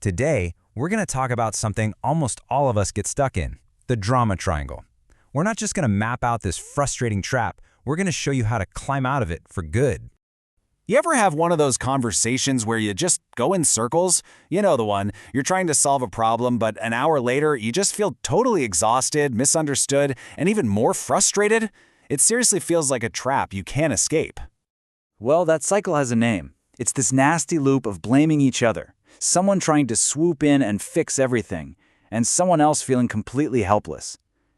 Today, we're going to talk about something almost all of us get stuck in, the drama triangle. We're not just going to map out this frustrating trap, we're going to show you how to climb out of it for good. You ever have one of those conversations where you just go in circles? You know the one. You're trying to solve a problem, but an hour later, you just feel totally exhausted, misunderstood, and even more frustrated? It seriously feels like a trap you can't escape. Well, that cycle has a name. It's this nasty loop of blaming each other. Someone trying to swoop in and fix everything, and someone else feeling completely helpless.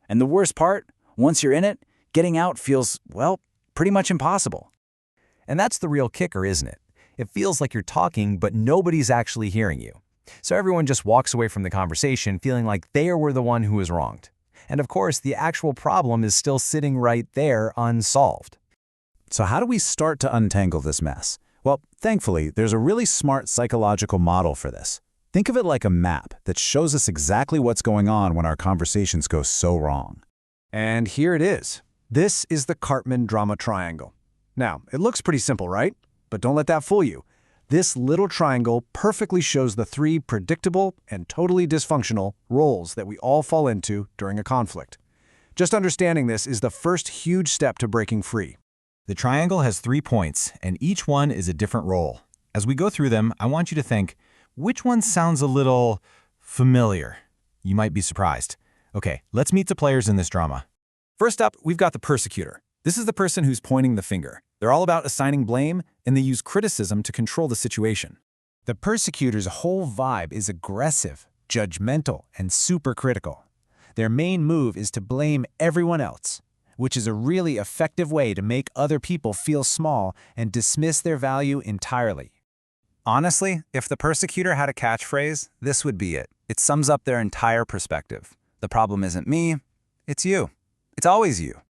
And the worst part, once you're in it, getting out feels, well, pretty much impossible. And that's the real kicker, isn't it? It feels like you're talking, but nobody's actually hearing you. So everyone just walks away from the conversation feeling like they were the one who was wronged. And of course, the actual problem is still sitting right there unsolved. So how do we start to untangle this mess? Well, thankfully, there's a really smart psychological model for this. Think of it like a map that shows us exactly what's going on when our conversations go so wrong. And here it is. This is the Cartman drama triangle. Now, it looks pretty simple, right? But don't let that fool you. This little triangle perfectly shows the three predictable and totally dysfunctional roles that we all fall into during a conflict. Just understanding this is the first huge step to breaking free. The triangle has 3 points, and each one is a different role. As we go through them, I want you to think, which one sounds a little familiar? You might be surprised. Okay, let's meet the players in this drama. First up, we've got the persecutor. This is the person who's pointing the finger. They're all about assigning blame, and they use criticism to control the situation. The persecutor's whole vibe is aggressive, judgmental, and super critical. Their main move is to blame everyone else, which is a really effective way to make other people feel small and dismiss their value entirely. Honestly, if the persecutor had a catchphrase, this would be it. It sums up their entire perspective. The problem isn't me, it's you. It's always you.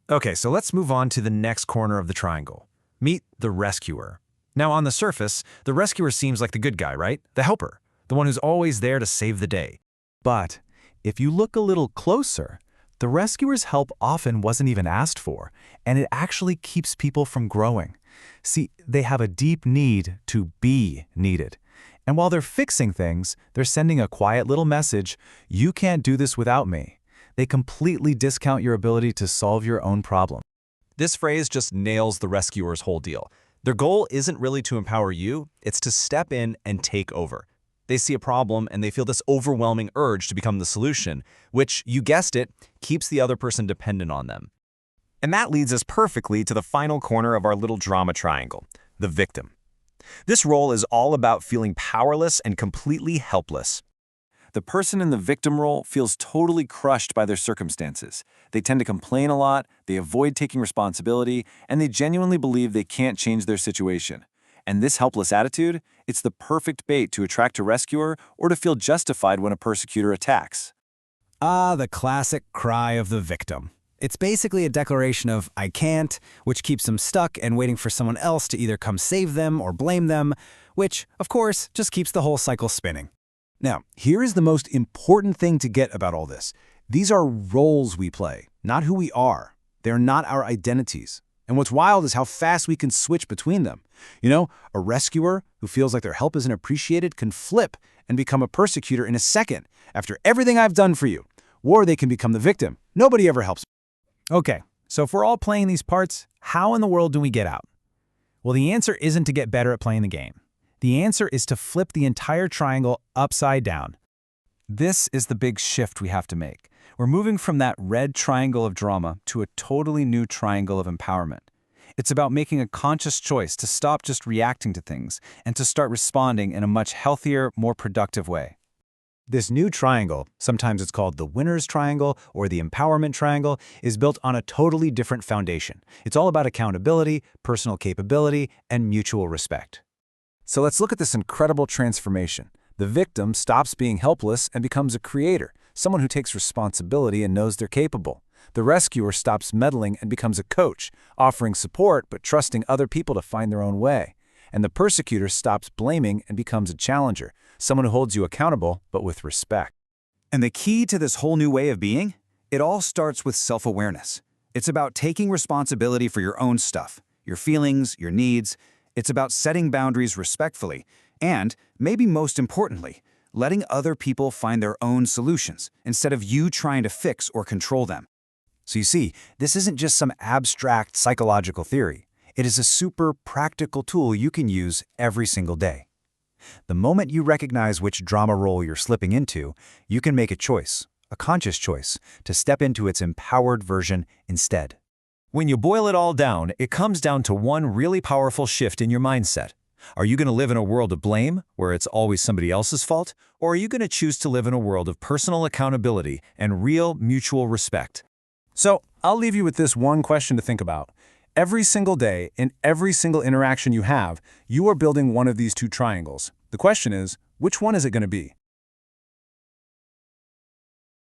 Okay, so let's move on to the next corner of the triangle. Meet the rescuer. Now, on the surface, the rescuer seems like the good guy, right? The helper, the one who's always there to save the day. But if you look a little closer, the rescuer's help often wasn't even asked for, and it actually keeps people from growing. See, they have a deep need to be needed. And while they're fixing things, they're sending a quiet little message, you can't do this without me. They completely discount your ability to solve your own problem. This phrase just nails the rescuer's whole deal. Their goal isn't really to empower you, it's to step in and take over. They see a problem and they feel this overwhelming urge to become the solution, which, you guessed it, keeps the other person dependent on them. And that leads us perfectly to the final corner of our little drama triangle, the victim. This role is all about feeling powerless and completely helpless. The person in the victim role feels totally crushed by their circumstances. They tend to complain a lot, they avoid taking responsibility, and they genuinely believe they can't change their situation. And this helpless attitude, it's the perfect bait to attract a rescuer or to feel justified when a persecutor attacks. Ah, the classic cry of the victim. It's basically a declaration of I can't, which keeps them stuck and waiting for someone else to either come save them or blame them, which, of course, just keeps the whole cycle spinning. Now, here is the most important thing to get about all this. These are roles we play, not who we are. They're not our identities. And what's wild is how fast we can switch between them. You know, a rescuer who feels like their help isn't appreciated can flip and become a persecutor in a second after everything I've done for you. Or they can become the victim. Nobody ever helps. Okay, so if we're all playing these parts, how in the world do we get out? Well, the answer isn't to get better at playing the game. The answer is to flip the entire triangle upside down. This is the big shift we have to make. We're moving from that red triangle of drama to a totally new triangle of empowerment. It's about making a conscious choice to stop just reacting to things and to start responding in a much healthier, more productive way. This new triangle, sometimes it's called the winner's triangle or the empowerment triangle, is built on a totally different foundation. It's all about accountability, personal capability, and mutual respect. So let's look at this incredible transformation. The victim stops being helpless and becomes a creator, someone who takes responsibility and knows they're capable. The rescuer stops meddling and becomes a coach, offering support but trusting other people to find their own way. And the persecutor stops blaming and becomes a challenger, someone who holds you accountable but with respect. And the key to this whole new way of being? It all starts with self-awareness. It's about taking responsibility for your own stuff, your feelings, your needs. It's about setting boundaries respectfully, and, maybe most importantly, letting other people find their own solutions instead of you trying to fix or control them. So you see, this isn't just some abstract psychological theory. It is a super practical tool you can use every single day. The moment you recognize which drama role you're slipping into, you can make a choice, a conscious choice, to step into its empowered version instead. When you boil it all down, it comes down to one really powerful shift in your mindset. Are you going to live in a world of blame, where it's always somebody else's fault, or are you going to choose to live in a world of personal accountability and real mutual respect? So, I'll leave you with this one question to think about. Every single day, in every single interaction you have, you are building one of these two triangles. The question is, which one is it going to be?